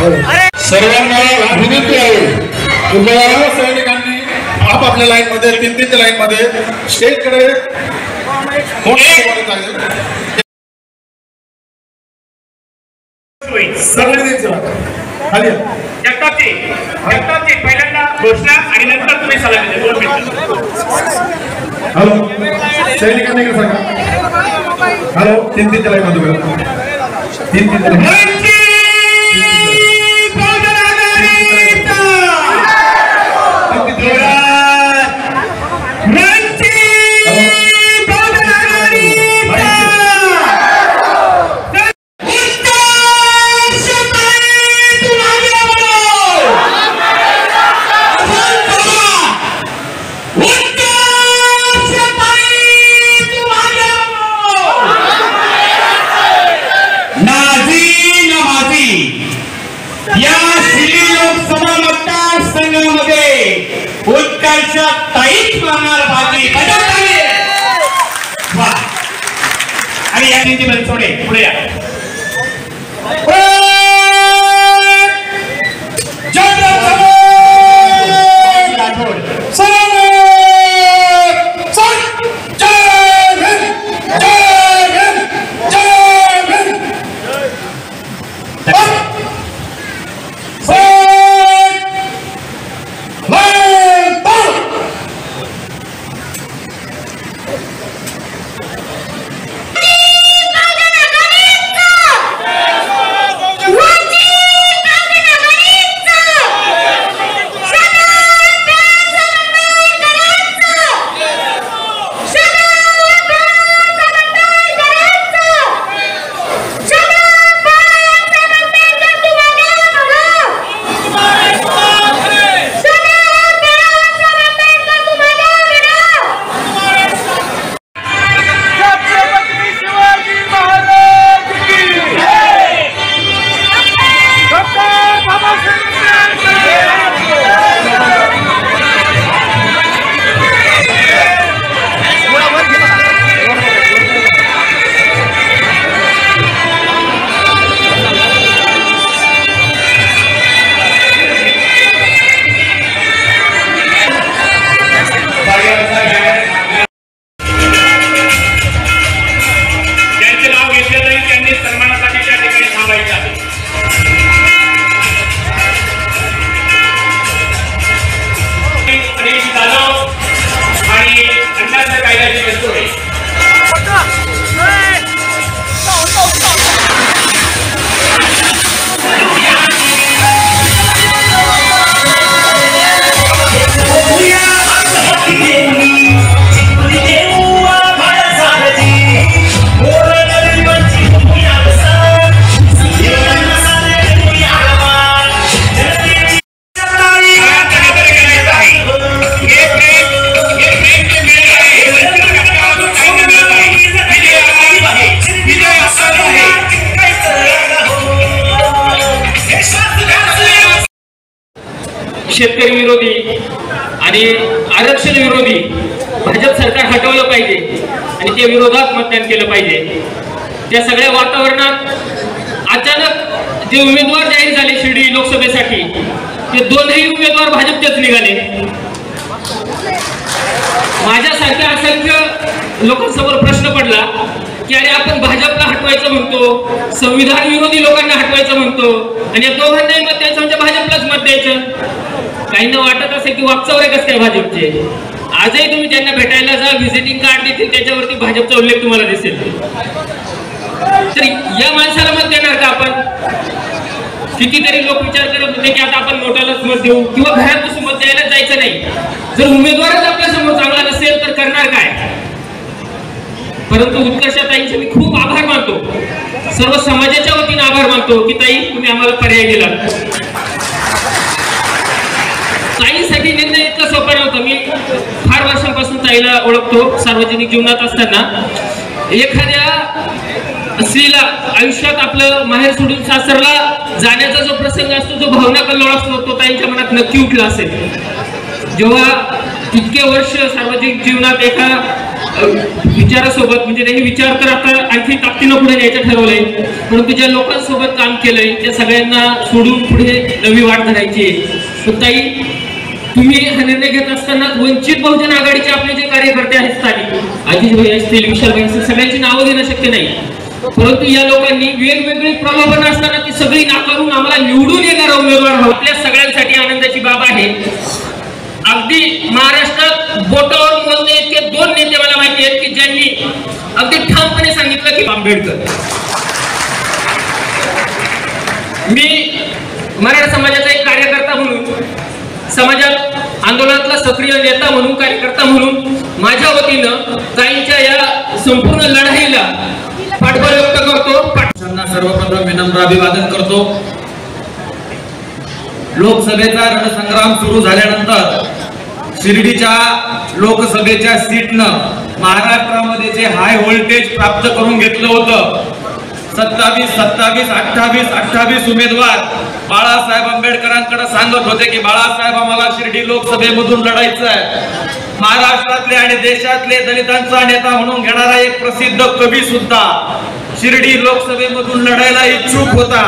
सर्वांना विनंती आहे तुम्हाला सैनिकांनी आपापल्या लाईन मध्ये 3-3 लाईन मध्ये स्टेज कडे पहिल्यांदा घोषणा आणि नंतर तुम्ही सलामी द्या 2 मिनिटं. हॅलो सैनिकांनी इकडे सांगा. हॅलो 3-3 लाईन मध्ये 3-3 आणि या तीन बनसोडे पुढे या. शेतकरी विरोधी आणि आरक्षण विरोधी भाजप सरकार हटवलं पाहिजे आणि त्या विरोधात मतदान केलं पाहिजे. त्या सगळ्या वातावरणात अचानक जे उमेदवार जाहीर झाले शिर्डी लोकसभेसाठी ते दोनही उमेदवार भाजपचेच निघाले. माझ्यासारख्या असंख्य लोकांसमोर प्रश्न पडला की अरे आपण भाजपला हटवायचं म्हणतो, संविधान विरोधी लोकांना हटवायचं म्हणतो आणि या दोघांनाही मत द्यायचं म्हणजे भाजपलाच मत द्यायचं. काहींना वाटत असेल की वाकचौरे कसं काय भाजपचे. आजही तुम्ही त्यांना भेटायला जा, व्हिजिटिंग कार्ड देतील त्याच्यावरती भाजपचा उल्लेख तुम्हाला दिसेल. तर या माणसाला मत देणार का आपण? कितीतरी लोक विचार करत होते की आता आपण नोटालाच मत देऊ किंवा घरात बसून मत द्यायला जायचं नाही. जर उमेदवारच आपल्या समोर चांगला नसेल तर करणार काय? परंतु उत्कर्षताईंचे मी खूप आभार मानतो, सर्व समाजाच्या वतीने आभार मानतो की ताई तुम्ही आम्हाला पर्याय दिला. ताईसाठी निर्णय इतका सोपा नव्हता. मी फार वर्षांपासून ताईला ओळखतो. सार्वजनिक जीवनात असताना एखाद्या स्त्रीला आयुष्यात आपलं माहेर सोडून सासरला जाण्याचा जो प्रसंग असतो, जो भावना कल्लोळ असतो, तो ताईंच्या मनात नक्की उठला असेल. जेव्हा इतके वर्ष सार्वजनिक जीवनात एका विचारासोबत म्हणजे त्यांनी विचार तर आता आणखी ताकदीनं पुढे न्यायचं ठरवलंय, परंतु ज्या लोकांसोबत काम केलंय त्या सगळ्यांना सोडून पुढे नवी वाट धरायची आहे. तर ताई, तुम्ही हा निर्णय घेत असताना वंचित बहुजन आघाडीचे आपले जे कार्यकर्ते आहेत स्थानिक, आतिश भाई असतील, विशाल भाई असतील, सगळ्यांची नावं घेणं शक्य नाही, परंतु या लोकांनी वेगवेगळी प्रलोभन असताना ती सगळी नाकारून आम्हाला निवडून येणारा उमेदवार हवा. आपल्या सगळ्यांसाठी आनंदाची बाब आहे. अगदी महाराष्ट्रात बोटावर मोजणे इतके 2 नेते मला माहिती आहेत की ज्यांनी अगदी ठामपणे सांगितलं की आंबेडकर. मी मराठा समाजाचा एक कार्यकर्ता म्हणून, समाजात आंदोलनातला सक्रिय नेता म्हणून, कार्यकर्ता म्हणून माझ्या वतीनं ताईंच्या या संपूर्ण लढाईला पाठबळ व्यक्त करतो. सर्वप्रथम विनम्र अभिवादन करतो. लोकसभेचा रणसंग्राम सुरू झाल्यानंतर शिर्डीच्या लोकसभेच्या सीटनं महाराष्ट्रामध्ये जे हाय व्होल्टेज प्राप्त करून घेतलं होतं, 27, 27, 28, 28 उमेदवार बाळासाहेब आंबेडकरांकडे सांगत होते की बाळासाहेब आम्हाला शिर्डी लोकसभेमधून लढायचं आहे. महाराष्ट्रातले आणि देशातले दलितांचा नेता म्हणून घेणारा एक प्रसिद्ध कवी सुद्धा शिर्डी लोकसभेमधून लढायला इच्छुक होता,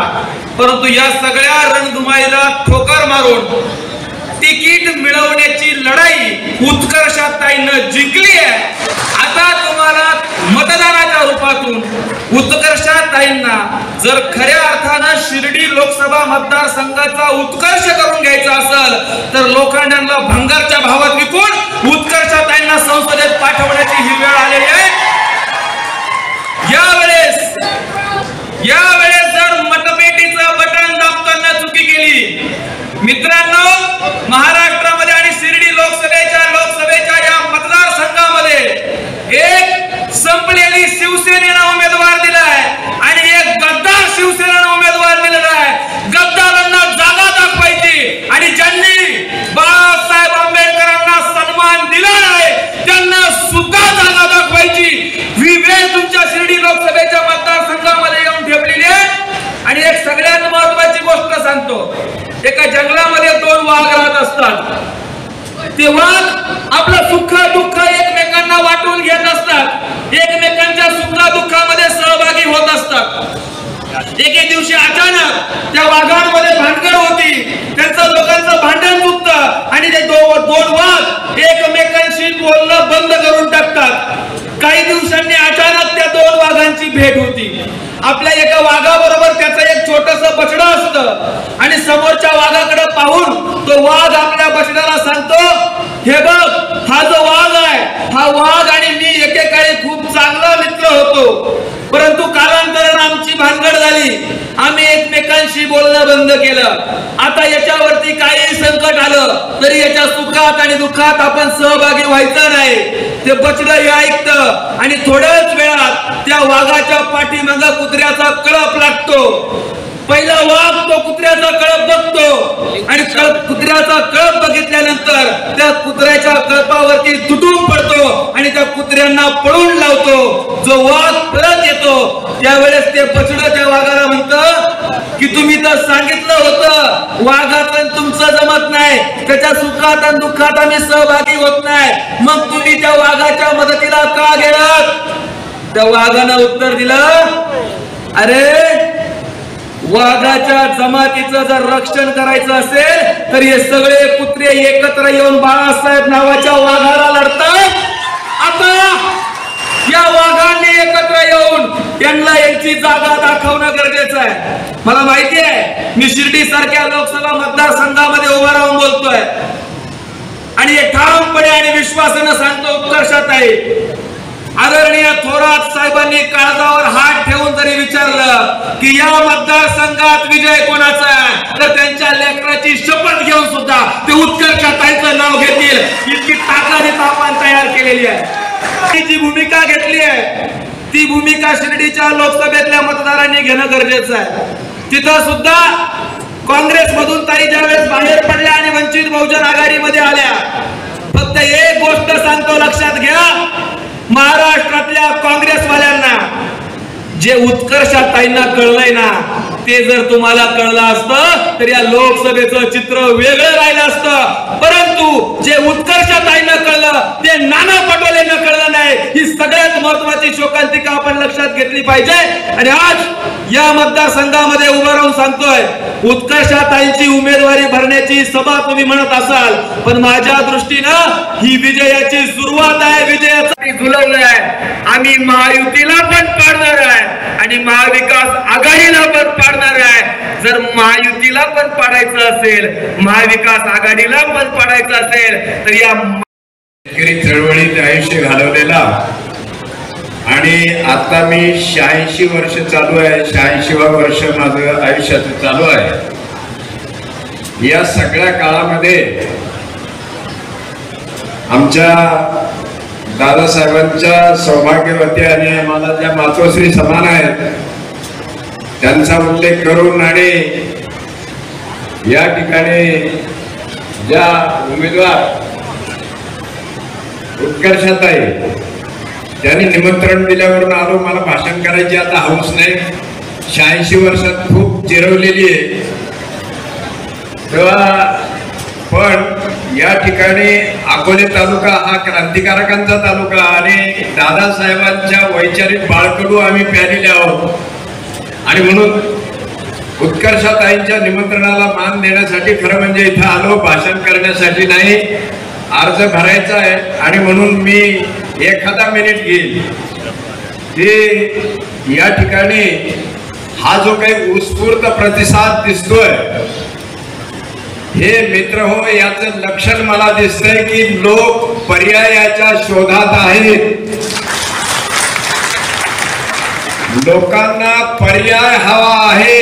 परंतु या सगळ्या रणधुमाळीला ठोकर मारून तिकीट मिळवण्याची लढाई उत्कर्षाताईनं जिंकली आहे. आता तुम्हाला मतदानाच्या रूपातून उत्कर्षाताईंना जर खऱ्या अर्थानं शिर्डी लोकसभा मतदारसंघाचा उत्कर्ष करून घ्यायचा असेल तर लोखंडांना भंगारच्या भावात विकून उत्कर्षाताईंना संसदेत पाठवण्याची ही वेळ आलेली आहे. यावेळेस जर मतपेटीचं बटन दाबताना चुकी केली, मित्रांनो, महाराष्ट्रामध्ये आणि शिर्डी लोकसभेच्या या मतदारसंघामध्ये एक संपलेली शिवसेनेनं उमेदवार दिलाय आणि एक गद्दार शिवसेनेनं उमेदवार दिलेला आहे. गद्दारांना जागा दाखवायची आणि ज्यांनी बाळासाहेब आंबेडकरांना सन्मान दिला आहे त्यांना सुद्धा जागा दाखवायची ही वेळ तुमच्या शिर्डी लोकसभेच्या मतदारसंघामध्ये येऊन ठेवलेली आहे. आणि एक सगळ्यात महत्वाची गोष्ट सांगतो, एका जंगलामध्ये 2 वाघ राहत असतात. ते वाघ आपलं सुख दुःख एकमेकांना वाटून घेत असतात, एकमेकांच्या सुख दुःखामध्ये सहभागी होत असतात. एके दिवशी अचानक त्या वाघांमध्ये भांडण होती, त्यांचं लोकांचं भांडण चुकतं आणि ते 2 वाघ एकमेकांशी बोलणं बंद करून टाकतात. काही दिवसांनी अचानक त्या 2 वाघांची भेट होती. आपल्या एका वाघाबरोबर त्याचं एक छोटस बछडं असतं आणि समोरच्या वाघाकडे पाहून तो वाघ आपल्या बछड्याला सांगतो, हे बघ, हा जो वाघ आहे, हा वाघ आणि मी एकेकाळी खूप चांगला मित्र होतो, परंतु कालांतराने आमची भानगड झाली, आम्ही एकमेकांशी बोलणं बंद केलं. आता याच्यावरती काही संकट आलं तरी याच्या सुखात आणि दुःखात आपण सहभागी व्हायचं नाही. ते बछडं हे ऐकतं आणि थोड्याच वेळात त्या वाघाच्या पाठीमागे कुत्र्याचा कळप लागतो. पहिला वाघ तो कुत्र्याचा कळप बघतो आणि कुत्र्याचा कळप बघितल्यानंतर त्या कुत्र्याच्या कळपावरती तुटून पडतो आणि त्या कुत्र्यांना पळून लावतो. जो वाघ परत येतो त्यावेळेस ते बछडं त्या वाघाला म्हणतं की तुम्ही तर सांगितलं होतं वाघाचं तुमचं जमत नाही, त्याच्या सुखात आणि दुःखात आम्ही सहभागी होत नाही, मग तुम्ही त्या वाघाच्या मदतीला का गेलात? त्या वाघानं उत्तर दिलं, अरे वाघाच्या जमातीचं जर रक्षण करायचं असेल तर हे सगळे कुत्रे एकत्र येऊन बाळासाहेब नावाच्या वाघाला लढतात. आता या वाघांनी एकत्र येऊन त्यांना यांची जागा दाखवणं गरजेचं आहे. मला माहिती आहे मी शिर्डी सारख्या लोकसभा मतदारसंघामध्ये उभा राहून बोलतोय आणि हे ठामपणे आणि विश्वासानं सांगतो, उत्कर्षात आहे. आदरणीय थोरात साहेबांनी काळजावर हात ठेवून जरी विचारलं की या मतदारसंघात विजय कोणाचा आहे तर त्यांच्या लेकराची शपथ घेऊन सुद्धा ते उत्कर्षाताईंचं नाव घेतील, इतकी ताकद आपण तयार केलेली आहे. जी भूमिका घेतली आहे ती भूमिका शिर्डीच्या लोकसभेतल्या मतदारांनी घेणं गरजेचं आहे. तिथं सुद्धा काँग्रेस मधून ताई ज्यावेळेस बाहेर पडल्या आणि वंचित बहुजन आघाडीमध्ये आल्या, फक्त एक गोष्ट सांगतो, लक्षात घ्या, महाराष्ट्रातल्या काँग्रेसवाल्यांना जे उत्कर्षाताईंना कळलंय ना ते जर तुम्हाला कळलं असतं तर या लोकसभेचं चित्र वेगळं राहिलं असतं. परंतु जे उत्कर्षाताईंना कळलं ते नाना पटोलेंना कळलं नाही. ही ती शोकांतिका आपण लक्षात घेतली पाहिजे। आणि आज या मतदारसंघामध्ये उभं राहून सांगतोय, उत्कर्षाताईंची उमेदवारी भरण्याची सभा तुम्ही म्हणत असाल, पण माझ्या दृष्टीनं ही विजयाची सुरुवात आहे, विजयासाठी झुलवलं आहे। आम्ही महायुतीला पण पाडणार आहे आणि महाविकास आघाडीला पण पाडणार आहे। जर महायुतीला पण पाडायचं असेल, महाविकास आघाडीला पण पाडायचं असेल, तर या शेतकरी चळवळीत आयुष्य घालवलेला आणि आता मी 86 वर्ष चालू आहे, 86वा वर्ष माझं आयुष्याचं चालू आहे। या सगळ्या काळामध्ये आमच्या दादासाहेबांच्या सौभाग्यवती आणि आम्हाला ज्या मातोश्री समान आहेत त्यांचा उल्लेख करून आणि या ठिकाणी ज्या उमेदवार उत्कर्षाताई त्यांनी निमंत्रण दिल्यावरून आलो, मला भाषण करायची आता हौस नाही, 86 वर्षात खूप जिरवलेली आहे तेव्हा। पण या ठिकाणी अकोले तालुका हा क्रांतिकारकांचा तालुका आणि दादासाहेबांच्या वैचारिक बाळकडू आम्ही प्यालेले आहोत आणि म्हणून उत्कर्षाताईंच्या निमंत्रणाला मान देण्यासाठी खरं म्हणजे इथं आलो, भाषण करण्यासाठी नाही, अर्ज भरायचा आहे। आणि म्हणून मी एखादा मिनिट घेईल की या ठिकाणी हा जो काही उत्स्फूर्त प्रतिसाद दिसतोय, हे मित्र हो, याचं लक्षण मला दिसतंय की लोक पर्यायाच्या शोधात आहेत, लोकांना पर्याय हवा आहे।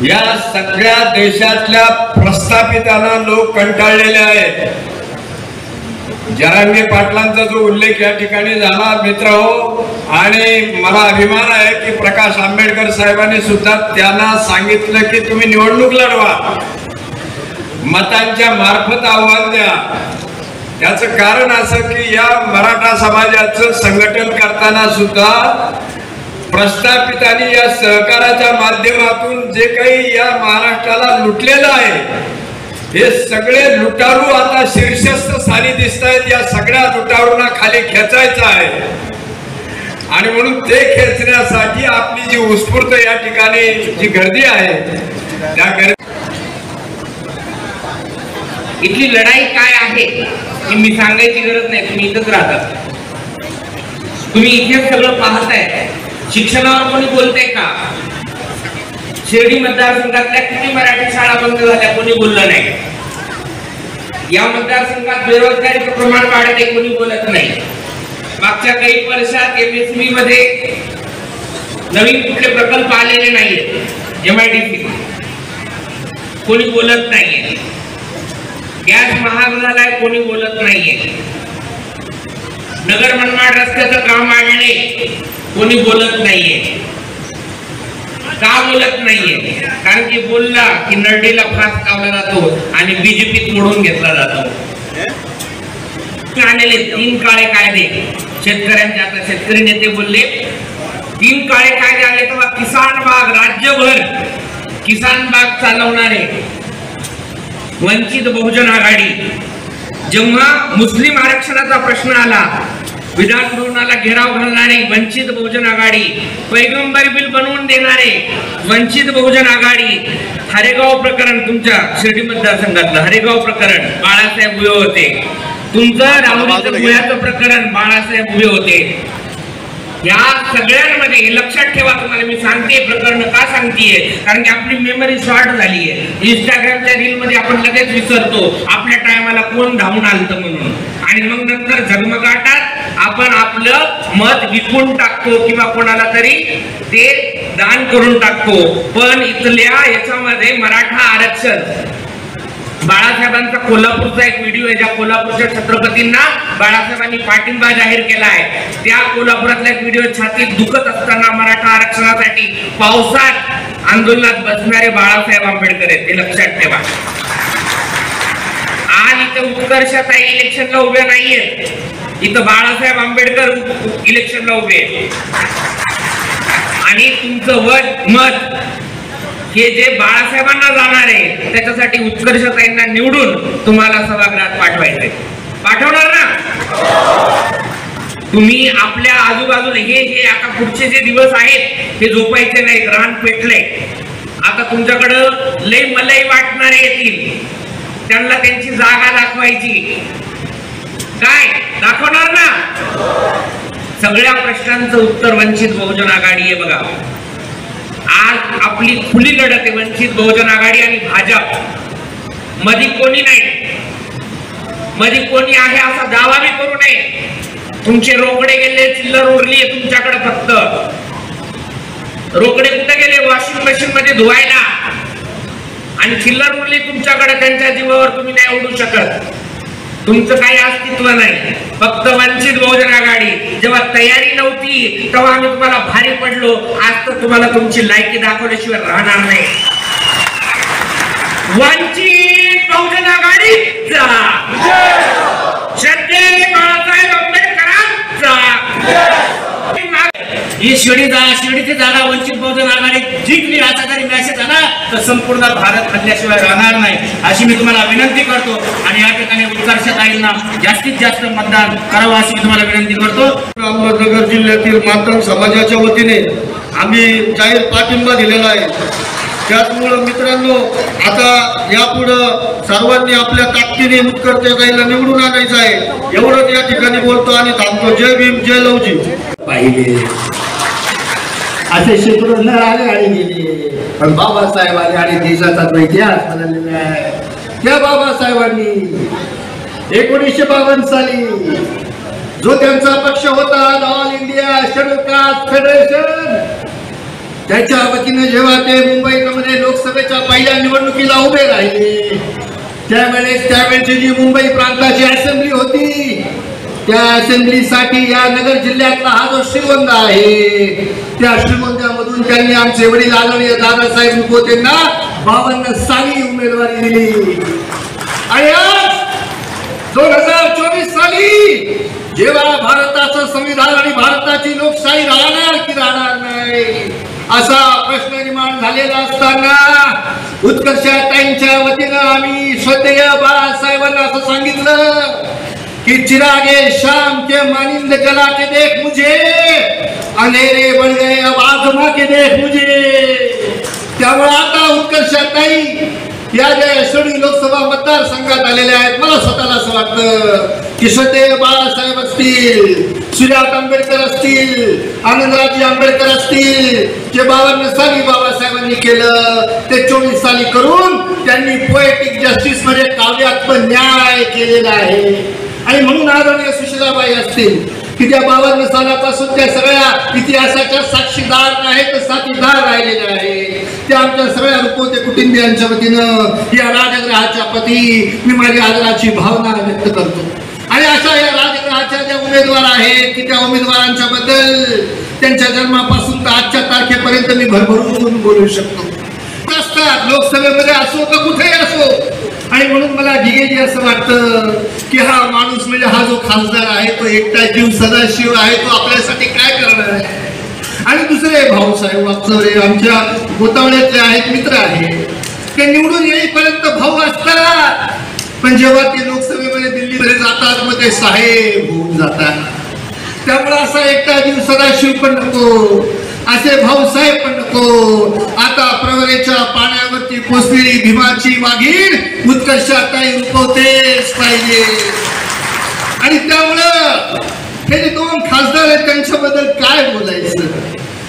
या सगळ्या देशातल्या प्रस्थापितांना लोक कंटाळलेले आहेत। जरांगे पाटलांचा जो उल्लेख या ठिकाणी झाला मित्र हो, आणि मला अभिमान आहे की प्रकाश आंबेडकर साहेबांनी सुद्धा त्यांना सांगितलं की तुम्ही निवडणूक लढवा, मतांच्या मार्फत आव्हान द्या। त्याचं कारण असं की या मराठा समाजाचं संघटन करताना सुद्धा प्रस्थापितांनी या सहकाराच्या माध्यमातून जे काही या महाराष्ट्राला लुटलेलं आहे, हे सगळे लुटारू आता शीर्षस्थ स्थानी दिसत आहेत। या सगळ्या लुटारूंना खाली खेचायचं आहे आणि म्हणून ते खेचण्यासाठी आपली जी उत्स्फूर्त या ठिकाणी जी गर्दी आहे, त्या गर्दी इथली लढाई काय आहे हे मी सांगायची गरज नाही, तुम्ही इथंच राहतात, तुम्ही इथे सगळं पाहताय। शिक्षणावर कोणी बोलतंय का? शिर्डी मतदारसंघातल्या किती मराठी शाळा बंद झाल्या, कोणी बोललं नाही। या मतदारसंघात बेरोजगारीचं प्रमाण वाढत आहे, कोणी बोलत नाही। मागच्या काही वर्षात MSME मध्ये नवीन कुठले प्रकल्प आलेले नाहीये, MIDC कोणी बोलत नाहीये। गॅस महाग झालाय, कोणी बोलत नाहीये। नगर मनमाड रस्त्याचं काम आणले, कोणी बोलत नाहीये। का बोलत नाहीये? कारण की बोलला की नरडीला फास लावला जातो आणि बीजेपीत मोडून घेतला जातो। आलेले 3 काळे कायदे शेतकऱ्यांचे, आता शेतकरी नेते बोलले 3 काळे कायदे आले तेव्हा किसान बाग, राज्यभर किसान बाग चालवणारे वंचित बहुजन आघाडी, जेव्हा मुस्लिम आरक्षणाचा प्रश्न आला विधान भवनाला घेराव घालणारे वंचित बहुजन आघाडी, पैगंबर बिल बनवून देणारे वंचित बहुजन आघाडी, हरेगाव प्रकरण तुमच्या शिर्डी मतदारसंघातलं हरेगाव प्रकरण बाळासाहेब उभे होते, तुमचं राहुरीचं भुयाचं प्रकरण बाळासाहेब उभे होते। या सगळ्यांमध्ये हे लक्षात ठेवा, तुम्हाला मी सांगते प्रकरण का सांगतेय, कारण की आपली मेमरी शॉर्ट झाली आहे। इंस्टाग्रामच्या रील मध्ये आपण लगेच विसरतो आपल्या टायमाला कोण धावून आलतं म्हणून, आणि मग नंतर झगमगाटात आपण आपलं मत विकून टाकतो किंवा कोणाला तरी ते दान करून टाकतो। पण इथल्या याच्यामध्ये मराठा आरक्षण, बाळासाहेबांचा कोल्हापूरचा एक व्हिडिओ आहे, ज्या कोल्हापूरच्या छत्रपतींना बाळासाहेबांनी पाठिंबा जाहीर केला आहे, त्या कोल्हापुरातला एक व्हिडिओ, छातीत दुखत असताना मराठा आरक्षणासाठी पावसात आंदोलनात बसणारे बाळासाहेब आंबेडकर आहेत, ते लक्षात ठेवा। आज इथं उत्कर्षाताई इलेक्शनला उभे नाहीयेत, इथं बाळासाहेब आंबेडकर इलेक्शनला उभे आहेत। आणि तुमचं मत हे जे बाळासाहेबांना जाणार आहे त्याच्यासाठी उत्कर्षताईंना निवडून तुम्हाला सभागृहात पाठवायचंय, पाठवणार ना? तुम्ही आपल्या आजूबाजूला हे आता पुढचे जे दिवस आहेत हे झोपायचे नाही, रान पेटले. आता तुमच्याकडं लय मलई वाटणारे येतील, त्यांना त्यांची जागा दाखवायची. काय दाखवणार ना? सगळ्या प्रश्नांचं उत्तर वंचित बहुजन आघाडी आहे. बघा, आज आपली खुली लढत आहे वंचित बहुजन आघाडी आणि भाजप. मध्ये कोणी नाही, मध्ये कोणी आहे असा दावा बी करू नये. तुमचे रोकडे गेले, चिल्लर उरली तुमच्याकडे. फक्त रोकडे कुठे गेले? वॉशिंग मशीन मध्ये धुवायला. आणि चिल्लर उरली तुमच्याकडे, त्यांच्या जीवावर तुम्ही नाही उडू शकत. तुमचं काही अस्तित्व नाही. फक्त वंचित बहुजन आघाडी. जेव्हा तयारी नव्हती तेव्हा आम्ही तुम्हाला भारी पडलो. आज तर तुम्हाला तुमची लायकी दाखवल्याशिवाय राहणार नाही. वंचित बहुजन आघाडीचा श्रद्धेय बाळासाहेब आंबेडकरांचा. ही शिर्डीची जागा वंचित बहुजन आघाडी जिंकली असा जरी मेसेज आला तर संपूर्ण भारत हल्ल्याशिवाय राहणार नाही अशी मी तुम्हाला विनंती करतो. आणि या ठिकाणी उत्कर्षताईंना जास्तीत जास्त मतदान करावं अशी मी तुम्हाला विनंती करतो. अहमदनगर जिल्ह्यातील मातंग समाजाच्या वतीने आम्ही जाहीर पाठिंबा दिलेला आहे. त्याचमुळं मित्रांनो, आता यापुढं सर्वांनी आपल्या ताकदीने उत्कर्षताईला निवडून आणायचं आहे. एवढंच या ठिकाणी बोलतो आणि थांबतो. जय भीम, जय लवजी. पाहिले असे शेकडो न आले आणि गेले, पण बाबासाहेब आले आणि देशाचा तो इतिहास बदललेला आहे. त्या बाबासाहेबांनी 1952 साली जो त्यांचा पक्ष होता All India Scheduled Caste Federation, त्याच्या वतीने जेव्हा ते मुंबईमध्ये लोकसभेच्या पहिल्या निवडणुकीला उभे राहिले त्यावेळेची जी मुंबई प्रांताची असेंब्ली होती, त्या असेंब्लीसाठी या नगर जिल्ह्यातला हा जो श्रीगोंदा आहे, त्या श्रीगोंद्यामधून त्यांनी आमचे वडील आदरणीय दादासाहेब मुखोतेंना 52 साली उमेदवारी दिली. आणि आज 2024 साली जेव्हा भारताचं संविधान आणि भारताची लोकशाही राहणार की राहणार नाही असा प्रश्न निर्माण झालेला असताना उत्कर्षताईंच्या वतीनं आम्ही श्रद्धेय बाळासाहेबांना असं सांगितलं कि चिरागे शाम के मानिंद जला के देख मुझे, अंधेरे बढ़ गए अब आजमा के देख मुझे. त्यामुळे आता उत्कर्षताई या ज्या शिर्डी लोकसभा मतदारसंघात आलेल्या आहेत, मला स्वतःला असं वाटतं की श्रद्धेय बाळासाहेब असतील, सुजात आंबेडकर असतील, आनंदराजी आंबेडकर असतील, जे 52 साली बाबासाहेबांनी केलं ते 24 साली करून त्यांनी पोएटिक जस्टिस म्हणजे काव्यात्मक न्याय केलेला आहे. आणि म्हणून आदरणीय सुशीलाबाई असतील की त्या 52 सालापासून त्या सगळ्या इतिहासाच्या साक्षीदार नाहीत तर साथीदार राहिलेल्या आहे. त्या आमच्या सगळ्या रुपवते कुटुंबियांच्या वतीनं या राजगृहाच्या प्रती मी माझी आदराची भावना व्यक्त करतो. आणि अशा या राजगृहाच्या ज्या उमेदवार आहेत की त्या उमेदवारांच्या बद्दल त्यांच्या जन्मापासून तर आजच्या तारखेपर्यंत मी भरभरून बोलू शकतो. लोकसभेमध्ये असो का कुठेही असो. आणि म्हणून मला ढिगेजी असं वाटतं की हा माणूस म्हणजे हा जो खासदार आहे तो एकटा जीव सदाशिव आहे, तो आपल्यासाठी काय करणार आहे. आणि दुसरे भाऊसाहेब वागचौरे आमच्या गोतावळ्यातले आहेत, मित्र आहेत, ते निवडून येईपर्यंत भाऊ असतात, पण जेव्हा ते लोकसभेमध्ये दिल्लीमध्ये जातात मग ते साहेब होऊन जातात. त्यामुळे असा एकटा जीव सदाशिव पण नको, असे भाऊसाहेब पण नको. आता प्रवरेच्या पाण्यावरती कोसलेली भीमाची वाघीण उत्कर्षताई रूपवतेच पाहिजे. आणि त्यामुळं हे जे 2 खासदार आहेत त्यांच्याबद्दल काय बोलायचं.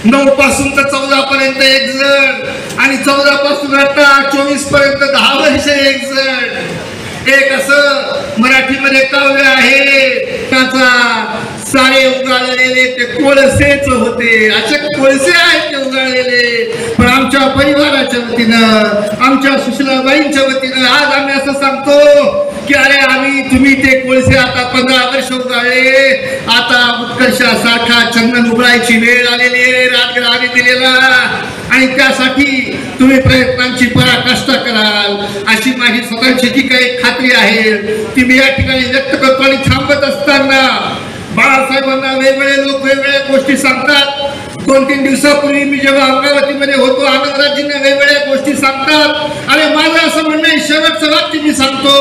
9 पासून तर 14 पर्यंत एक जण आणि 14 पासून आता 24 पर्यंत 10 वर्ष एक जण. एक असं मराठीमध्ये काव्य आहे त्याचा सारे उगाळलेले ते कोळसेच होते. असे कोळसे आहेत ते उगाळलेले. पण आमच्या परिवाराच्या वतीनं आमच्या सुशीलाबाईंच्या वतीनं आज आम्ही असं सांगतो की अरे तुम्ही ते कोळसे आता 15 वर्ष उगाळले, आता उत्कर्षासारखा चंदन उघडायची वेळ आलेली आहे राजगृहाने दिलेला. आणि त्यासाठी तुम्ही प्रयत्नांची पराकाष्ठा कराल अशी माझी स्वतःची जी काही खात्री आहे ती मी या ठिकाणी व्यक्त करतो. आणि थांबत असताना बाळासाहेबांना वेगवेगळे लोक वेगवेगळ्या गोष्टी सांगतात. 2-3 दिवसापूर्वी मी जेव्हा अमरावतीमध्ये होतो आनंदराजींना वेगवेगळ्या गोष्टी सांगतात. आणि माझं असं म्हणणं शेवटचं वाक्य मी सांगतो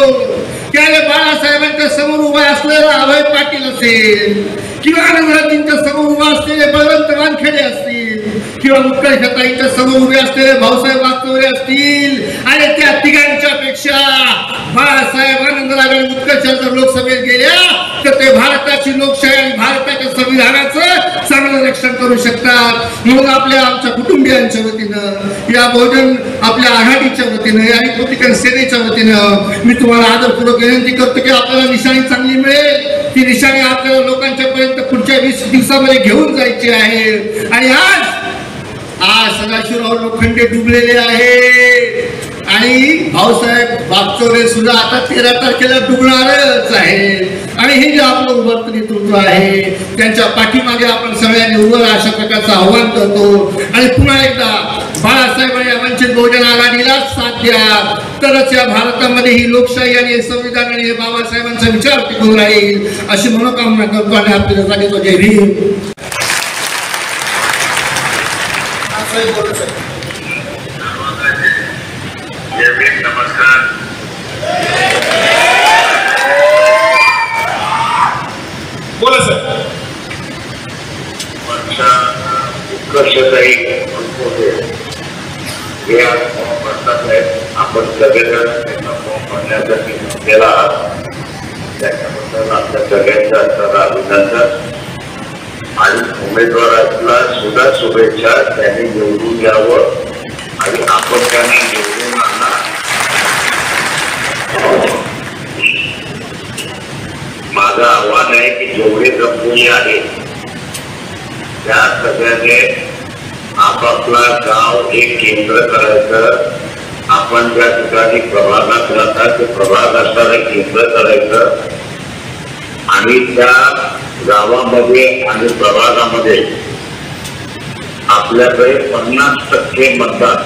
त्याने बाळासाहेबांच्या समोर उभा असलेला अभय पाटील असेल किंवा आनंदराजींच्या समोर उभा असलेले बळवंत वानखेडे असतील किंवा उत्कर्षताईंच्या समोर उभे असलेले भाऊसाहेब वागचौरे असतील आणि त्या तिघांच्या पेक्षा बाळासाहेब आनंदराज आणि उत्कर्ष जर लोकसभेत गेल्या तर ते भारताची लोकशाही आणि भारताच्या संविधानाचं चांगलं रक्षण करू शकतात. म्हणून आमच्या कुटुंबियांच्या वतीनं या बहुजन आपल्या आघाडीच्या वतीनं या रिपब्लिकन सेनेच्या वतीनं मी तुम्हाला आदरपूर्वक विनंती करतो की आपल्याला निशाणी चांगली मिळेल. ती निशाणी आपल्याला लोकांच्या पर्यंत पुढच्या 20 दिवसामध्ये घेऊन जायची आहे. आणि आज सदाशिवराव लोखंडे डुबलेले आहे आणि भाऊसाहेब वागचौरे सुद्धा आता 13 तारखेला डुबणारच आहे. आणि हे जे आपलं उभं नेतृत्व आहे त्यांच्या पाठीमागे आपण सगळ्यांनी उभं अशा प्रकारचं आव्हान करतो. आणि पुन्हा एकदा बाळासाहेब आणि वंचित बहुजन आघाडीला साथ द्या तरच या भारतामध्ये ही लोकशाही आणि संविधान आणि बाबासाहेबांचा विचार टिकून राहील अशी मनोकामना करतो. आणि आपल्याला सांगितलं जय भीम. नमस्कार. बोला सर. उत्कर्षताई हे आज फॉर्म भरतात आहेत. आपण सगळेजण त्यांना फॉर्म भरण्यासाठी गेला आहात त्याच्याबद्दल आपल्या सगळ्यांचा अभिनंदन. आणि उमेदवाराला सुद्धा शुभेच्छा. त्यांनी निवडून यावं आणि आपण त्यांना निवडून आणा. माझं आव्हान आहे की जेवढे कंपनी आहेत त्या सगळ्याने आपापला गाव एक केंद्र करायचं. आपण ज्या ठिकाणी प्रभागात राहतात ते प्रभाग असणारं केंद्र करायचं आणि त्या गावामध्ये आणि प्रभागामध्ये आपल्याकडे 50% मतदान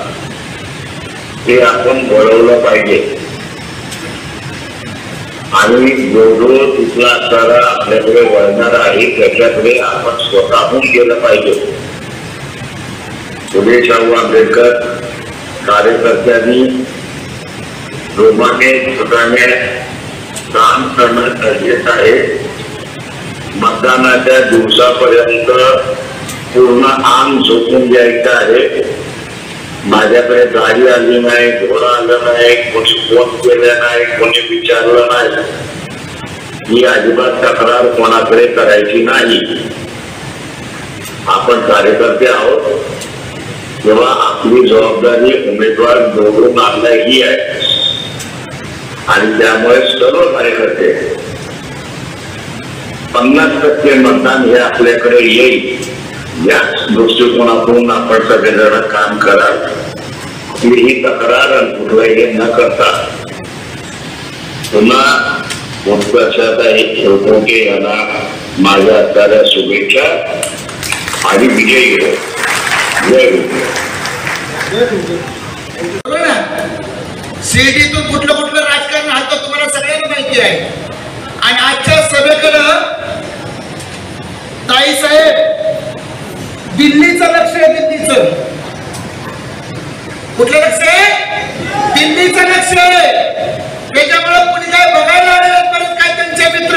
हे आपण वळवलं पाहिजे. आणि जो तिथला असणारा आपल्याकडे वळणारा आहे त्याच्याकडे आपण स्वतःहून गेलं पाहिजे. फुले शाहू आंबेडकर कार्यकर्त्यांनी जोमाने सुटाने काम करणं गरजेचं आहे. मतदानाच्या दिवसापर्यंत पूर्ण आम झोपून द्यायचं आहे. माझ्याकडे गाडी आली नाही, घोडा आलं नाही, कोणी फोन केलं नाही, कोणी विचारलं नाही, ही अजिबात तक्रार कोणाकडे करायची नाही. आपण कार्यकर्ते आहोत तेव्हा आपली जबाबदारी उमेदवार निवडून आणणं ही आहे. आणि त्यामुळे सर्व कार्यकर्ते 50% मतदान हे आपल्याकडे येईल या दृष्टिकोनातून आपण सगळेजण काम कराल. कुठलीही तक्रार आणि कुठलंही न करता पुन्हा उत्कर्षाचाही ठेवतो यांना माझ्या असणाऱ्या शुभेच्छा आणि विजयी हो. जय शिर्डीतून कुठलं राजकारण हालतं तुम्हाला सगळ्यांना माहिती आहे. आणि आजच्या सभेकडं ताई साहेब दिल्लीचं लक्ष आहे. दिल्लीचं कुठलं लक्ष आहे? दिल्लीचं लक्ष आहे. त्याच्यामुळे कुणी काय बघायला आलेलं परत काय त्यांचे मित्र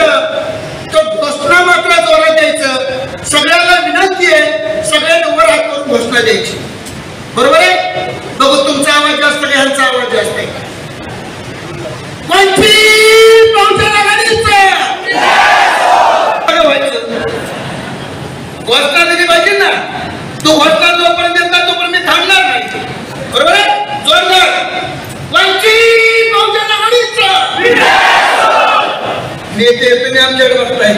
तो घोषणा मात्र जोरात द्यायचं. सगळ्यांना विनंती आहे सगळ्यांना वर हात करून घोषणा द्यायची. बरोबर आहे? बघू तुमचा आवाज जास्त आहे ह्यांचा आवाज जास्त आहे. वंचित बहुजन आघाडीचं घोषणा दिली पाहिजे ना. तो घोषणा जोपर्यंत येतात तोपर्यंत मी थांबणार नाही. बरोबर आहे? जोरदार वंचित बहुजन आघाडीचं नेते तुम्ही आमच्याकडे बसताय.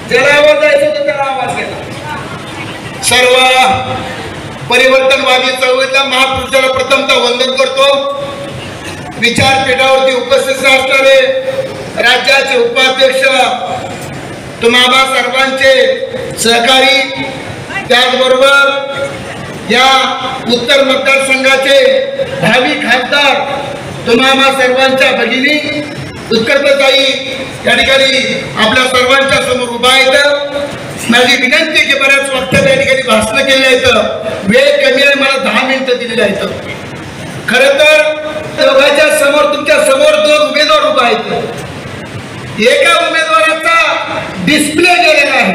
ज्याला आवाज द्यायचा होता त्याला आवाज घेतला. सर्व परिवर्तनवादी चळवळीतल्या महापुरुषाला प्रथमतः वंदन करतो. विचारपीठावरती उपस्थित असणारे राज्याचे उपाध्यक्ष तुम्हा सर्वांचे सहकारी, त्याचबरोबर या उत्तर मतदारसंघाचे भावी खासदार तुम्हा सर्वांच्या भगिनी उत्कर्षताई या ठिकाणी आपल्या सर्वांच्या समोर उभा आहेत. माझी विनंती की बऱ्याच वक्त्यांनी या ठिकाणी भाषण केले आहेत. वेळ कमी आहे, मला 10 मिनिटं दिलेली आहेत. खरं तर दोघांच्या समोर तुमच्या समोर दोन उमेदवार उभा आहेत. एका उमेदवाराचा डिस्प्ले गेलेला आहे,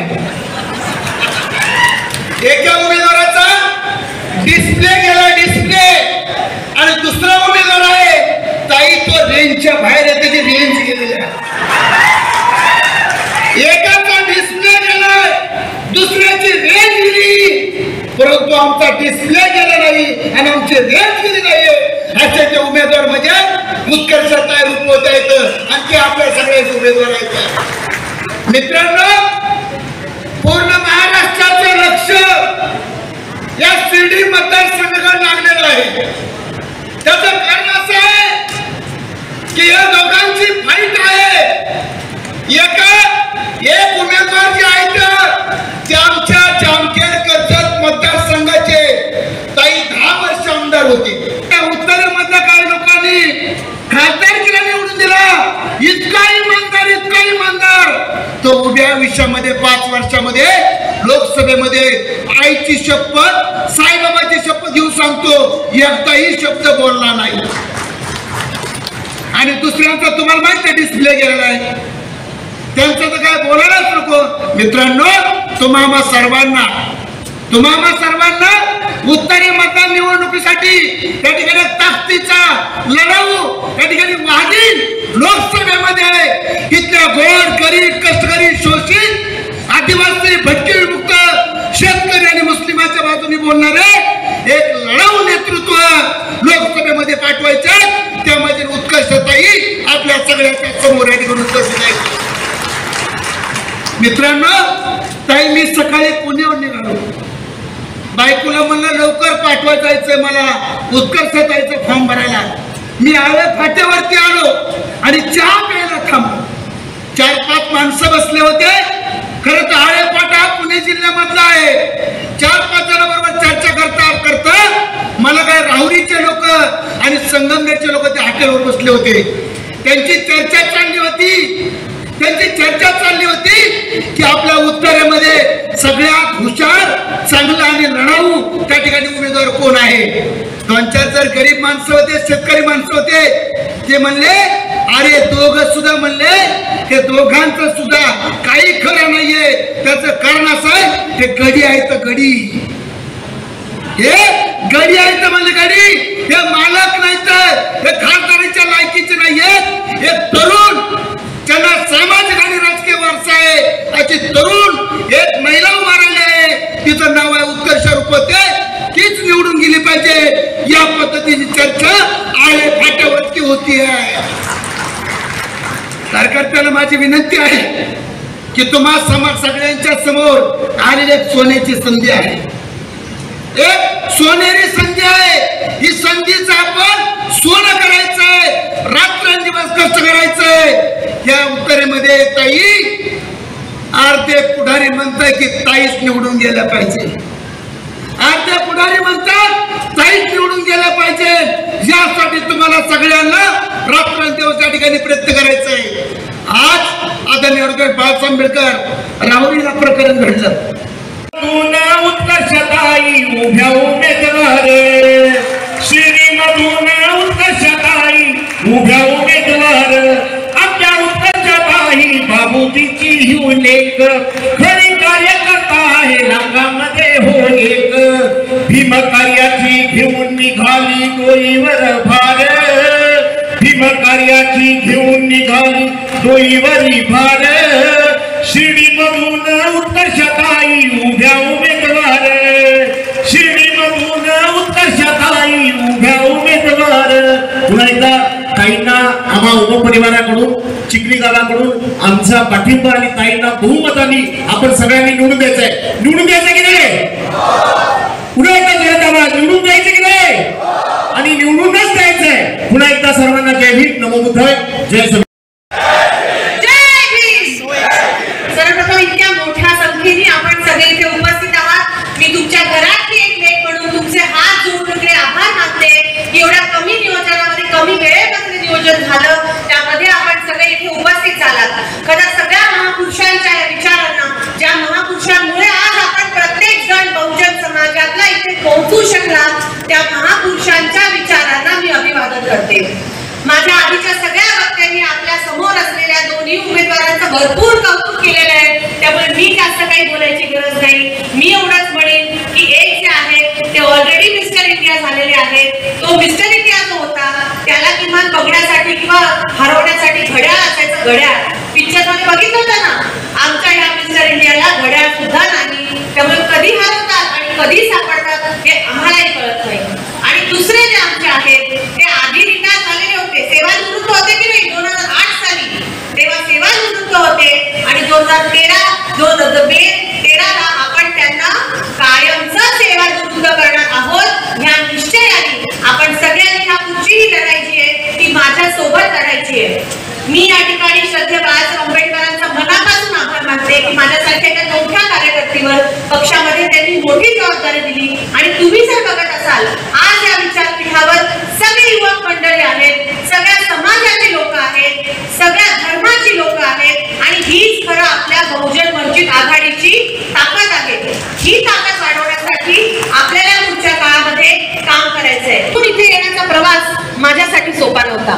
एका उमेदवाराचा डिस्प्ले गेला डिस्प्ले, आणि दुसरा उमेदवार आहे ताई तो रेंजच्या बाहेर आहे, त्याची रेंज गेलेली आहे. एकाचा डिस्प्ले गेलाय, दुसऱ्याची रेंज गेली, परंतु आमचा डिस्प्ले गेला नाही आणि आमची रेंज गेली नाहीये. असे ते उमेदवार म्हणजे उत्कर्षाताई रुपवत आहेत आणि ते आपल्या सगळ्याचे उमेदवार आहेत. मित्रांनो, पूर्ण महाराष्ट्राचं लक्ष या शिर्डी मतदारसंघाकडे लागलेलं आहे. त्याचं कारण असं आहे की या दोघांची फाईट आहे. एक उमेदवार जे आहेत ते आमच्या जामखेड कर्जत मतदारसंघाचे ताई 10 वर्ष आमदार होते. त्या उत्तरेमधल्या काही लोकांनी खासदारकीला निवडून दिला. इतका इमानदार तो उभ्या विषयामध्ये 5 वर्षामध्ये लोकसभेमध्ये आईची शपथ, साईबाबाची शपथ घेऊन सांगतो, एकदाही शब्द बोलला नाही. आणि दुसऱ्यांचा तुम्हाला माहिती आहे डिस्प्ले गेलेला आहे, त्यांचं तर काय बोलायलाच नको. मित्रांनो, तुम्हा सर्वांना उत्तरी मतदार निवडणुकीसाठी त्या ठिकाणी ताकदीचा लढाऊ त्या ठिकाणी वाढील लोकसभेमध्ये इथल्या गोर गरीब कष्टकरी शोषित आदिवासी भटके विमुक्त शेतकरी आणि मुस्लिमांच्या बाजूने बोलणारे एक लढाऊ नेतृत्व लोकसभेमध्ये पाठवायचे. त्यामध्ये उत्कर्षताई आपल्या सगळ्यांच्या समोर उपस्थित आहे. मित्रांनो, ताई मी सकाळी पुण्याहून निघालो, बायकोला म्हणलं लवकर पाठवा जायचंय मला उत्कर्षताईचं फॉर्म भरायला. मी आळे फाट्यावरती आलो आणि चहा प्यायला थांबलो. 4-5 माणसं बसले होते. खरं तर आळे फाटा पुणे जिल्ह्यामधला आहे. 4-5 जणांबरोबर चर्चा करता मला काय राहुरीचे लोक आणि संगमनेरचे लोक त्या हॉटेलवर बसले होते. त्यांची चर्चा चालली होती की आपल्या उत्तरेमध्ये सगळ्यात हुशार, चांगला आणि लढाऊ त्या ठिकाणी उमेदवार कोण आहे. 2-4 जर गरीब माणसं होते, शेतकरी माणसं होते, ते म्हणले अरे दोघं सुद्धा म्हणले ते दोघांचं सुद्धा काही खरं नाहीये. त्याचं कारण असं आहे ते गडी आहे तर गडी, हे गडी आहे तर म्हणले गडी, हे मालक नाही तर हे खासदारीच्या लायकीचे नाहीये. हे तरुण ज्यांना सामाजिक आणि राजकीय वारसा आहे अशी तरुण एक महिला उभा राहिली आहे, तिचं नाव आहे उत्कर्ष रुपवते, तीच निवडून गेली पाहिजे. या पद्धतीची चर्चा आळे फाट्यावरती होती आहे. कार्यकर्त्याला माझी विनंती आहे की तुम्हा सगळ्यांच्या समोर आलेली एक सोन्याची संधी आहे, एक सोनेरी संधी आहे. ही संधीचं आपण सोनं करायचंय, रात्रंदिवस कष्ट करायचंय. या उत्तरेमध्ये ताई अर्धे पुढारी म्हणताय की ताईच निवडून गेल्या पाहिजे, अर्धे पुढारी म्हणतात ताईच निवडून गेल्या पाहिजे. यासाठी तुम्हाला सगळ्यांना रात्रंदिवस या ठिकाणी प्रयत्न करायचंय. आज आदरणीय बाळासाहेब आंबेडकर राहुरीला प्रकरण घडलं. उत्कर्षताई उभ्या उमेदवार, श्रीमधून उत्कर्षताई उभ्या उमेदवार, आपल्या उत्कर्षताई बाबूजीची घेऊन एक खरी कार्यकर्ता आहे रंगामध्ये हो एक. भीमकार्याची घेऊन निघाली डोईवर भार, भीमकार्याची घेऊन निघाली डोईवरी भार. शिर्डीमधून उत्कर्षताई उभ्या उमेदवार, शिर्डीमधून उत्कर्षताई उभ्या उमेदवार. पुन्हा एकदा ताईंना आम्हा उपपरिवाराकडून, चिखली गावाकडून आमचा पाठिंबा आणि ताईंना बहुमताने आपण सगळ्यांनी निवडून द्यायचंय. निवडून द्यायचं की नाही? पुन्हा एकदा जयताबाद निवडून द्यायचं की नाही? आणि निवडूनच द्यायचंय. पुन्हा एकदा सर्वांना जय भीम, नमो बुद्धाय, जय श्री. इतक्या मोठ्या संख्येने आपण सगळे इथे उपस्थित आहात. मी तुमच्या घरातली एक लेक म्हणून तुमचे हात जोडून आभार मानते. एवढ्या कमी नियोजनामध्ये, कमी वेळेमध्ये नियोजन झालं, त्यामध्ये आपण सगळे इथे उपस्थित झालात. खरं सगळ्या महापुरुषांच्या या विचारांना, ज्या महापुरुषांमुळे आज आपण प्रत्येक जण बहुजन समाजातला इथे पोहोचू शकला, त्या महापुरुषांच्या विचारांना मी अभिवादन करते. माझ्या आधीच्या सगळ्या वक्त्यांनी आपल्या समोर असलेल्या दोन्ही उमेदवारांचं भरपूर कौतुक केलेलं आहे, त्यामुळे मी जास्त काही बोलायची गरज नाही. मी एवढंच म्हणेन की एक जे आहे ते ऑलरेडी मिस्टर इंडिया झालेले आहेत. तो मिस्टर इंडिया जो होता त्याला किमान बघण्यासाठी किंवा हरवण्यासाठी घड्याळ असायचं. घड्याळ पिक्चर मध्ये बघितलं होतं ना, आमच्या ह्या मिस्टर इंडियाला घड्याळ सुद्धा नाही. त्यामुळे कधी हरवतात आणि कधी सापडतात हे आम्हालाही कळत नाही. आणि दुसरे जे आमचे आहेत ते आधी रिटायर झालेले होते, सेवानिवृत्त होते की नाही 2008 साली, तेव्हा सेवानिवृत्त होते आणि 2013ला आपण त्यांना कायमचं सेवानिवृत्त करणार आहोत. ह्या निश्चयाने आपण सगळ्यांनी ह्या पुढची लढाई जी आहे ती माझ्या सोबत लढायची आहे. मी या ठिकाणी श्रद्धेय बाळासाहेब आंबेडकरांचा मनापासून आभार मानते की माझ्यासारख्या एका मोठ्या कार्यकर्तीवर पक्षामध्ये त्यांनी मोठी जबाबदारी दिली. आणि तुम्ही जर बघत असाल आज या विचारपीठावर सगळे युवक मंडळी आहेत, सगळ्या समाजाचे लोक आहेत, सगळ्या धर्माची लोक आहेत आणि हीच खरं आपल्या बहुजन वंचित आघाडीची ताकद आहे. ही ताकद वाढवण्यासाठी आपल्याला पुढच्या काळामध्ये काम करायचं आहे. इथे येण्याचा प्रवास माझ्यासाठी सोपा नव्हता,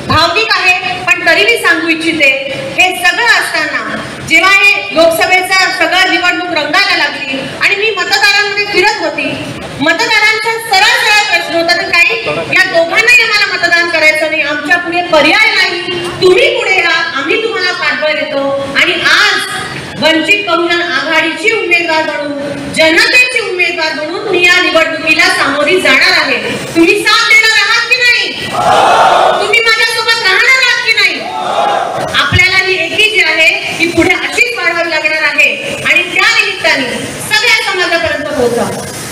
भावनिक आहे, पण तरी मी सांगू इच्छिते हे सगळं असताना जेव्हा हे लोकसभेचा सगळं निवडणूक रंगायला लागली आणि मी मतदारांमध्ये फिरत होती, मतदारांचा सरळ प्रश्न होता तर काही या दोघांनाही आम्हाला मतदान करायचं नाही, आमच्या पुढे पर्याय नाही, तुम्ही पुढे या, आम्ही तुम्हाला पाठबळ देतो. आणि आज वंचित बहुजन आघाडीची उमेदवार म्हणून, जनतेची उमेदवार म्हणून मी या निवडणुकीला सामोरी जाणार आहे. तुम्ही साथ देणार आहात की नाही? तुम्ही माझ्यासोबत राहणार आहात की नाही? आपल्याला ही एकी जी आहे ती पुढे अशीच वाढवावी लागणार आहे आणि त्या निमित्ताने सगळ्या समाजापर्यंत पोहोचा.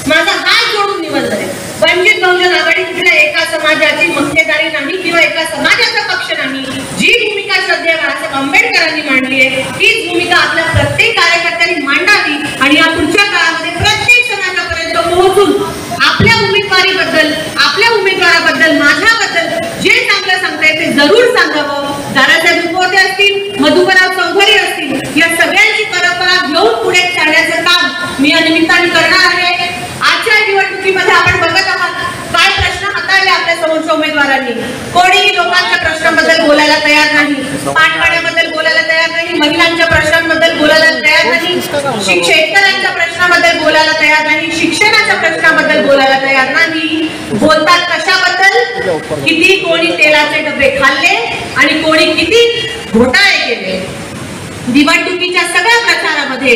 माझा हात जोडून निवेदन आहे, वंचित बहुजन आघाडी कुठल्या एका समाजाची मक्तेदारी नाही किंवा एका समाजाचा पक्ष नाही. जी भूमिका श्रद्धेय बाळासाहेब आंबेडकरांनी मांडली आहे तीच भूमिका आपल्या प्रत्येक कार्यकर्त्यांनी मांडावी आणि या पुढच्या काळामध्ये प्रत्येक समाजापर्यंत पोहोचून आपल्या उमेदवारीबद्दल, आपल्या उमेदवाराबद्दल, माझ्याबद्दल जे चांगलं सांगता येते ते जरूर सांगावं. दादासाहेब रुपवते असतील, मधुकरराव चौधरी असतील, या सगळ्यांची परंपरा घेऊन पुढे चालण्याचं काम मी या निमित्ताने करणार आहे. आजच्या निवडणुकीमध्ये आपण बघत आहात काय प्रश्न हाताळले आपल्या समोरच्या उमेदवारांनी. कोणीही लोकांच्या प्रश्नांबद्दल बोलायला तयार नाही, पाणीबद्दल बोलायला तयार नाही, महिलांच्या प्रश्नांबद्दल बोलायला तयार नाही, शेतकऱ्यांच्या प्रश्नाबद्दल बोलायला तयार नाही, शिक्षणाच्या प्रश्नाबद्दल बोलायला तयार नाही. बोलतात कशाबद्दल? किती कोणी तेलाचे डबे खाल्ले आणि कोणी किती घोटाळे केले. निवडणुकीच्या सगळ्या प्रचारामध्ये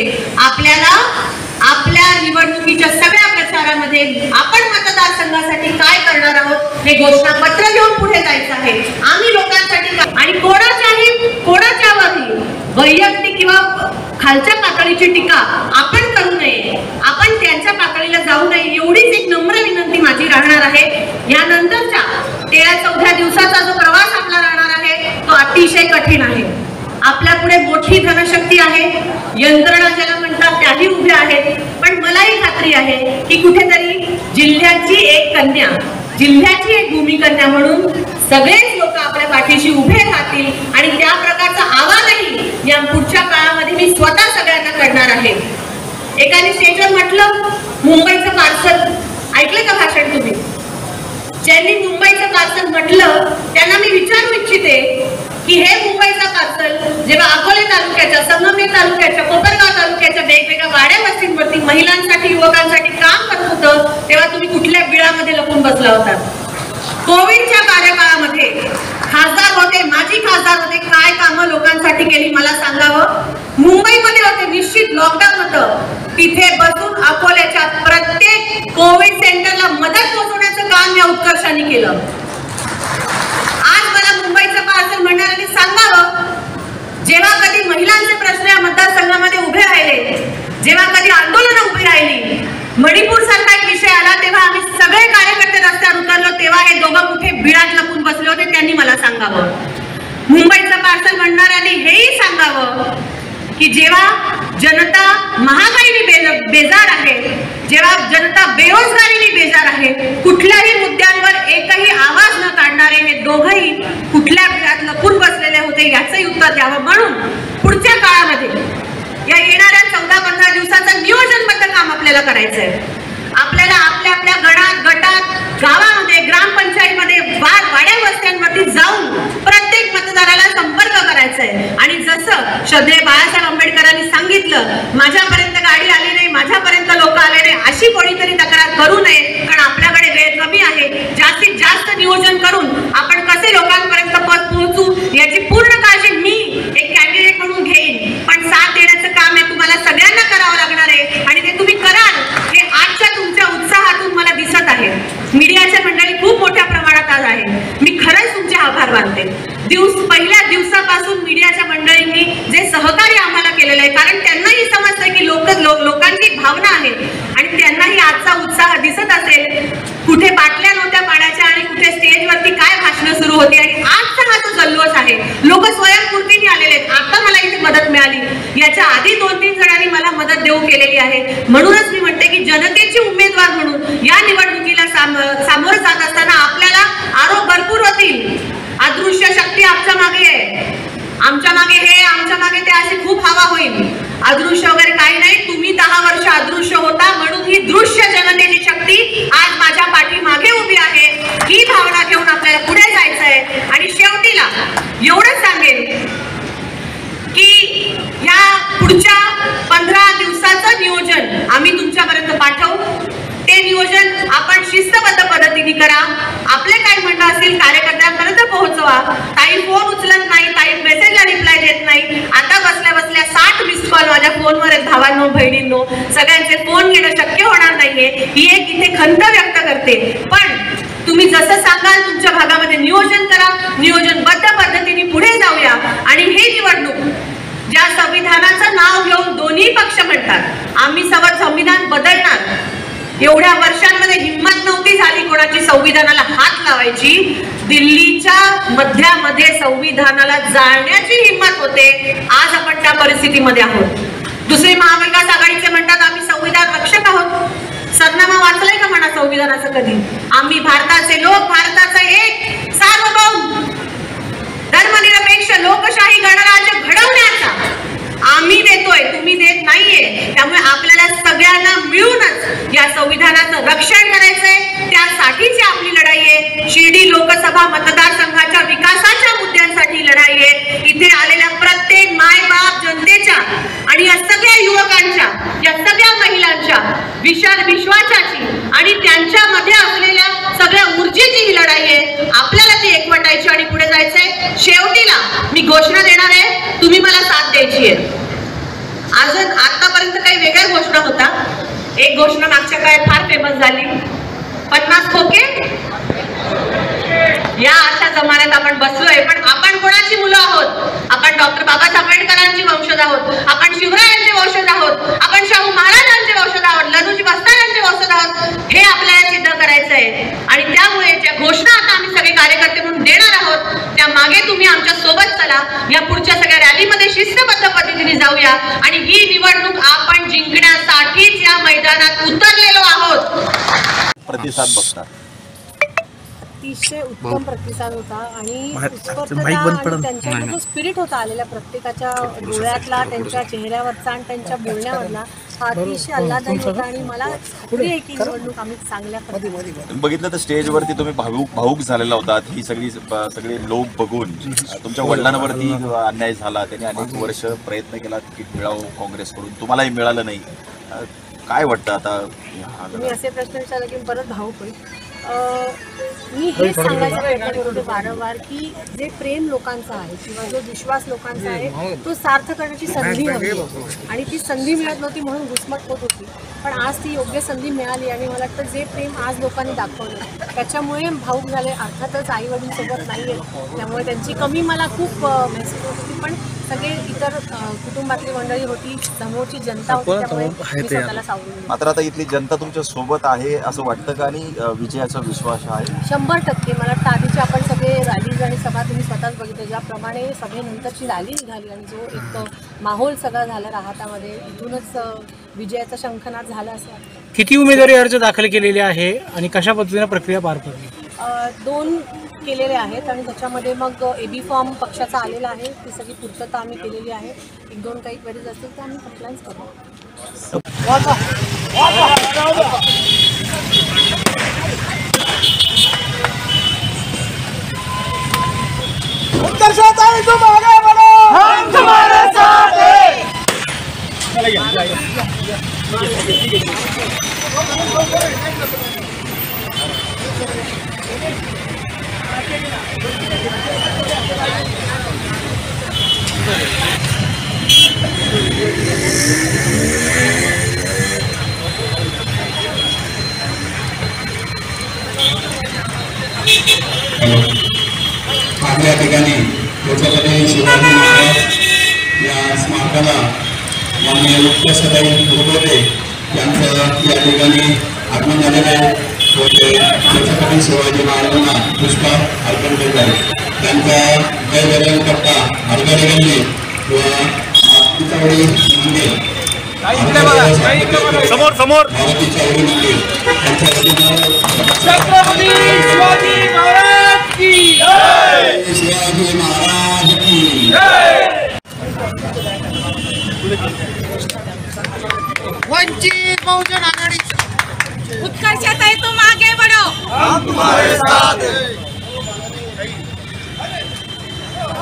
आपल्या निवडणुकीच्या सगळ्या प्रचारामध्ये आपण मतदारसंघासाठी काय करणार आहोत हे घोषणापत्र घेऊन पुढे जायचं आहे. आम्ही लोकांसाठी आणि कोणाच्यावरही वैयक्तिक किंवा खालच्या पातळीची टीका आपण करू नये, आपण त्यांच्या पातळीला जाऊ नये एवढीच एक नम्र विनंती माझी राहणार आहे. यानंतरच्या 13-14 दिवसाचा जो प्रवास आपला राहणार आहे तो अतिशय कठीण आहे. आपल्या पुढे मोठी धनशक्ती आहे, यंत्रणा ज्याला म्हणतात त्याही उभ्या आहेत, पण मलाही खात्री आहे की कुठेतरी जिल्ह्याची एक कन्या, जिल्ह्याची एक भूमिकन्या म्हणून सगळेच लोक आपल्या पाठीशी उभे राहतील आणि त्या प्रकारचा आवाजही या पुढच्या काळामध्ये मी स्वतः सगळ्यांना करणार आहे. एकाने स्टेजवर म्हटलं मुंबईचं पार्सल, ऐकलं का भाषण तुम्ही? ज्यांनी मुंबईचं पार्सल म्हटलं त्यांना मी विचारू इच्छिते की हे मुंबईचा पार्सल जेव्हा अकोले तालुक्याच्या, संगमनेर तालुक्याच्या, कोपरगाव तालुक्याच्या वेगवेगळ्या वाड्या वस्तींवरती महिलांसाठी, युवकांसाठी काम करत होतं तेव्हा तुम्ही कुठल्या बिळामध्ये लपून बसला होता? कोविडच्या कार्यकाळामध्ये खासदार होते, माजी खासदार होते, काय कामं लोकांसाठी केली मला सांगावं? मुंबईमध्ये होते, निश्चित लॉकडाऊन होतं, तिथे बसून अकोल्याच्या प्रत्येक कोविड सेंटरला मदत पोहोचवण्याचं काम या उत्कर्षाने केलं. आज मला मुंबईचं पार्सल म्हणणाऱ्यांनी सांगावं, जेव्हा कधी महिलांचे प्रश्न या मतदारसंघामध्ये उभे राहिले, जेव्हा कधी आंदोलनं उभी राहिली, मणिपूर सारखा एक विषय आला तेव्हा आम्ही सगळे कार्यकर्ते रस्त्यावर उतरलो, तेव्हा हे दोघं कुठे बिळात लपून बसले होते त्यांनी मला सांगावं. मुंबईचं पार्सल म्हणणाऱ्यांनी हेही सांगावं की जेव्हा जनता महागाईने बेजार आहे, जेव्हा जनता बेरोजगारीने बेजार आहे, कुठल्याही मुद्द्यांवर एकही आवाज न काढणारे हे दोघंही कुठल्या बिळात लपून बसलेले होते याचंही उत्तर द्यावं. म्हणून पुढच्या काळामध्ये या येणाऱ्या 14-15 दिवसाचं नियोजनबद्ध काम आपल्याला करायचं आहे. आपल्याला आपल्या गटात, गावामध्ये, ग्रामपंचायतीमध्ये, वाड्या श्रद्धेय बाळासाहेब आंबेडकरांनी सांगितलं, माझ्यापर्यंत गाडी आली नाही, माझ्यापर्यंत लोक आले नाही, अशी कोणीतरी तक्रार करू नये, कारण आपल्याकडे वेळ कमी आहे. जास्तीत जास्त नियोजन करून आपण कसे लोकांपर्यंत पोहोचू याची पूर्ण काळजी मी एक कॅन्डिडेट म्हणून घेईन. पण साथ देण्याचं काम हे तुम्हाला सगळ्यांना करावं लागणार आहे आणि ते तुम्ही कराल हे आजच्या तुमच्या उत्साहातून मला दिसत आहे. मीडियाच्या मंडळी खूप मोठ्या प्रमाणात आज आहे. मी खरंच तुमचे आभार मानते. पहिल्या दिवसापासून मीडियाच्या मंडळींनी जे सहकार्य आम्हाला केलेलं आहे, कारण त्यांनाही समजतंय की लोकांची भावना आहे आणि त्यांनाही आजचा उत्साह दिसत असेल. कुठे बाटल्या नव्हत्या पाण्याच्या आणि कुठे स्टेजवरती काय भाषणं सुरू होती आणि आजचा हा जो जल्लोष आहे, लोक स्वयंस्फूर्तीने आलेले आहेत. आता मला इथे मदत मिळाली, याच्या आधी 2-3 जणांनी मला मदत देऊ केलेली आहे. म्हणूनच मी म्हणते की जनतेचे उमेदवार म्हणून या निवडणुकीला सामोरं जात असताना आपल्याला आरोप भरपूर होतील. अदृश्य शक्ती आमच्या मागे आहे, आमच्या मागे हे, आमच्या मागे ते, अशी खूप हवा होईल. अदृश्य वगैरे काही नाही. तुम्ही 10 वर्ष अदृश्य होता म्हणून ही दृश्य जनतेची शक्ती आज माझ्या पाठीमागे उभी आहे. ही भावना घेऊन आपल्याला पुढे जायचं आहे. आणि शेवटीला एवढंच सांगेन की या पुढच्या 15 दिवसाचं नियोजन आम्ही तुमच्यापर्यंत पाठवू. ते नियोजन आपण शिस्तबद्ध पद्धतीने करा. आपले काही म्हणणं असेल कार्यकर्त्यांपर्यंत पोहोचवा. ताई फोन उचलत नाही, ताई मेसेजला रिप्लाय देत नाही. आता बसल्या बसल्या 60 मिस कॉल माझ्या फोनवर आहेत. भावांनो, बहिणींनो, सगळ्यांचे फोन घेणं शक्य होणार नाहीये. ही एक इथे खंत व्यक्त करते. पण तुम्ही जसं सांगाल तुमच्या भागामध्ये नियोजन करा, नियोजनबद्ध पद्धतीने पुढे जाऊया. आणि हे निवडणूक ज्या संविधानाचं नाव घेऊन दोन्ही पक्ष म्हणतात आम्ही संविधान बदलणार, एवढ्या वर्षांमध्ये हिंमत नव्हती झाली कोणाची संविधानाला हात लावायची. दिल्लीच्या मध्यामध्ये संविधानाला जाळण्याची हिंमत होते. आज आपण त्या परिस्थितीमध्ये आहोत. दुसरे महाविकास आघाडीचे म्हणतात आम्ही संविधान रक्षक आहोत. सरनामा वाचलाय का म्हणा संविधानाचं कधी? आम्ही भारताचे लोक, भारताचा एक सार्वभौम धर्मनिरपेक्ष लोकशाही गणराज्य घडवण्याचा आम्ही देतोय, तुम्ही देत नाहीये. त्यामुळे आपल्याला सगळ्यांना मिळूनच या संविधानाचं रक्षण करायचंय. त्यासाठीची आपली लढाई आहे. शिर्डी लोकसभा मतदारसंघाच्या विकासाच्या मुद्द्यांसाठी लढाई आहे. इथे आलेल्या प्रत्येक मायबाप जनतेच्या आणि या सगळ्या युवकांच्या, या सगळ्या महिलांच्या विशाल विश्वासाची आणि त्यांच्यामध्ये असलेल्या सगळ्या ऊर्जेची ही लढाई आहे. आपल्याला ती एकवटायची आणि पुढे जायचंय. शेवटीला मी घोषणा देणार आहे, तुम्ही मला साथ द्यायची आहे. अजून आतापर्यंत काही वेगळ्या घोषणा होता. एक घोषणा मागच्या काळात फार फेमस झाली, 50 खोके. या अशा जमान्यात आपण बसलोय. पण आपण कोणाची मुलं आहोत? आपण डॉक्टर बाबासाहेब आंबेडकरांची वंशज आहोत, आपण शिवरायांचे वंशज आहोत, आपण शाहू महाराजांचे वंशज आहोत, लनुजी वस्तारांचे वंशज आहोत. हे आपल्याला सिद्ध करायचं आहे. आणि त्यामुळे ज्या घोषणा आता आम्ही सगळे कार्यकर्ते म्हणून देणार आहोत त्या मागे तुम्ही आमच्या सोबत चला. या पुढच्या सगळ्या रॅलीमध्ये शिस्तबद्ध पद्धतीने जाऊया आणि ही निवडणूक आपण जिंकण्यासाठीच या मैदानात उतरलेलो आहोत. प्रतिसाद बघता अतिशय उत्तम प्रतिसाद होता आणि त्यांच्या जो स्पिरिट होता आलेल्या प्रत्येकाच्या डोळ्यातला, त्यांच्या चेहऱ्यावरचा आणि त्यांच्या बोलण्यावरला हा अतिशय आल्हाददायी होता. आणि मला खात्री आहे की निवडणूक आम्ही चांगल्या पद्धतीने बघितलं तर स्टेजवरती तुम्ही भावूक झालेला होता. ही सगळे लोक बघून तुमच्या वडिलांवरती अन्याय झाला, त्यांनी अनेक वर्ष प्रयत्न केला तिकीट मिळावं काँग्रेसकडून, तुम्हालाही मिळालं नाही. काय वाटतं आता? तुम्ही असे प्रश्न विचारला की परत भावूक होईल. मी हेच सांगायचा प्रयत्न करतो वारंवार की जे प्रेम लोकांचा आहे किंवा जो विश्वास लोकांचा आहे तो सार्थ करण्याची संधी नव्हती आणि ती संधी मिळत नव्हती म्हणून घुसमट होत होती. पण आज ती योग्य संधी मिळाली आणि मला वाटतं जे प्रेम आज लोकांनी दाखवलं त्याच्यामुळे भावूक झाले. अर्थातच आई वडील सोबत नाही आहेत त्यामुळे त्यांची कमी मला खूप महसूस होत होती. पण सगळे इतर कुटुंबातली मंडळी होती, समोरची जनता होती, त्यामुळे मी स्वतःला सावरून. मात्र आता इथली जनता तुमच्या सोबत आहे असं वाटतं का? आणि विजयाचा विश्वास आहे 100%. मला वाटतं आधीचे आपण सगळे रॅलीज आणि सभा तुम्ही स्वतःच बघितले, ज्याप्रमाणे सभेनंतरची रॅली निघाली आणि जो एक माहोल सगळा झाला राहतामध्ये, इथूनच विजयाचा शंखनाद झाला असं वाटतं. किती उमेदवारी अर्ज दाखल केलेले आहे आणि कशा पद्धतीने प्रक्रिया पार पडली? 2 केलेले आहेत आणि त्याच्यामध्ये मग AB फॉर्म पक्षाचा आलेला आहे. ती सगळी पूर्तता आम्ही केलेली आहे. 1-2 काही क्वेरीज असतील तर आम्ही कंप्लायन्स करू. उत्कर्षाचा तुम्हारा बडो, हम तुम्हारे साथ. आपल्या ठिकाणी छत्रपती शिवाजी महाराज या स्मारकाला माननीय उत्कर्षताई भोगवते यांचं या ठिकाणी आगमन झालेलं आहे व ते छत्रपती शिवाजी महाराजांना पुष्प अर्पण करत आहेत. त्यांचा जय जगन करता अर्घ्य गल्ली व मारुतीचावडी मंदिर समोर समोर मारुतीचावडी मंदिर त्यांच्या छत्रपती शिवाजी महाराज की जय. शिवाजी महाराज की वंचित बहुजन आघाड़ी उत्कर्षताई तुम आगे बढ़ो, हम तुम्हारे साथ हैं.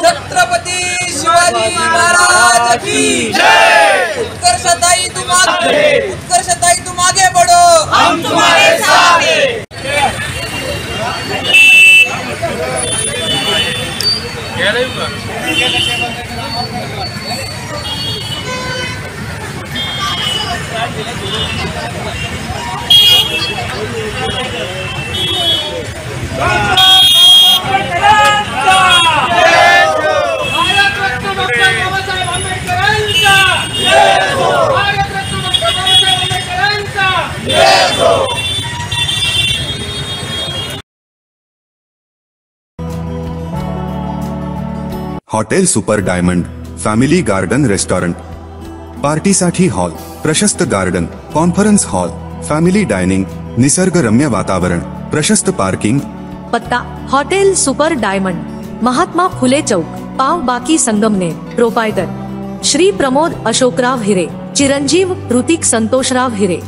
छत्रपति शिवाजी महाराज की जय. उत्कर्षताई तुम आगे बढ़ो, हम तुम्हारे साथ हैं. Hotel super diamond family garden restaurant, पार्टीसाठी हॉल, प्रशस्त garden, conference hall, family dining, निसर्गरम्य वातावरण, प्रशस्त पार्किंग. पत्ता hotel super diamond, Mahatma Phule चौक, पाव बाकी संगमनेर. प्रोपायटर श्री प्रमोद अशोकराव हिरे, चिरंजीव ऋतिक संतोषराव हिरे.